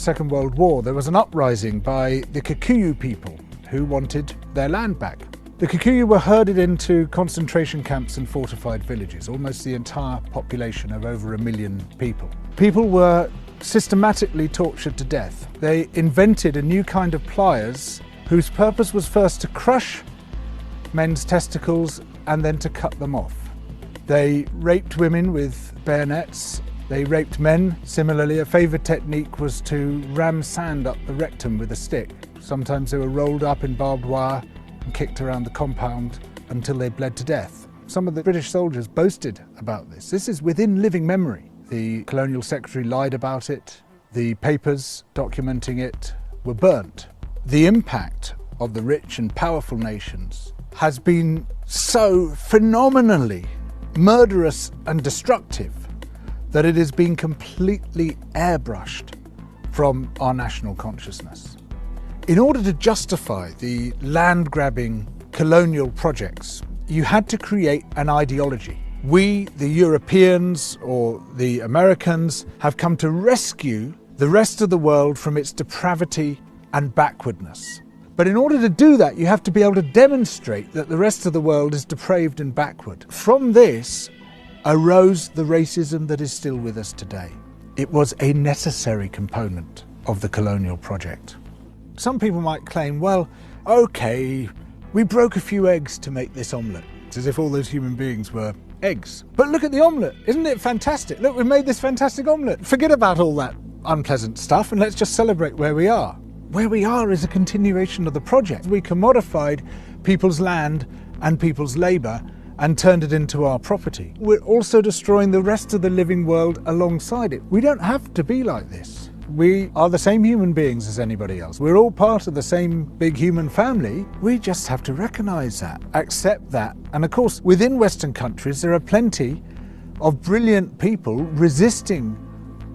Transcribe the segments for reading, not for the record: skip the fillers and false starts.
Second World War, there was an uprising by the Kikuyu people who wanted their land back. The Kikuyu were herded into concentration camps and fortified villages, almost the entire population of over 1 million people. People were systematically tortured to death. They invented a new kind of pliers whose purpose was first to crush men's testicles and then to cut them off. They raped women with bayonets. They raped men. Similarly, a favoured technique was to ram sand up the rectum with a stick. Sometimes they were rolled up in barbed wire and kicked around the compound until they bled to death. Some of the British soldiers boasted about this. This is within living memory. The Colonial Secretary lied about it. The papers documenting it were burnt. The impact of the rich and powerful nations has been so phenomenally murderous and destructive that it has been completely airbrushed from our national consciousness. In order to justify the land-grabbing colonial projects, you had to create an ideology. We, the Europeans or the Americans, have come to rescue the rest of the world from its depravity and backwardness. But in order to do that, you have to be able to demonstrate that the rest of the world is depraved and backward. From this arose the racism that is still with us today. It was a necessary component of the colonial project. Some people might claim, well, okay, we broke a few eggs to make this omelette. It's as if all those human beings were eggs. But look at the omelette. Isn't it fantastic? Look, we've made this fantastic omelette. Forget about all that unpleasant stuff and let's just celebrate where we are. Where we are is a continuation of the project. We commodified people's land and people's labour and turned it into our property. We're also destroying the rest of the living world alongside it. We don't have to be like this. We are the same human beings as anybody else. We're all part of the same big human family. We just have to recognise that, accept that. And of course, within Western countries, there are plenty of brilliant people resisting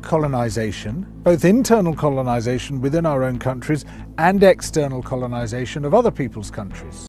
colonisation, both internal colonisation within our own countries and external colonisation of other people's countries.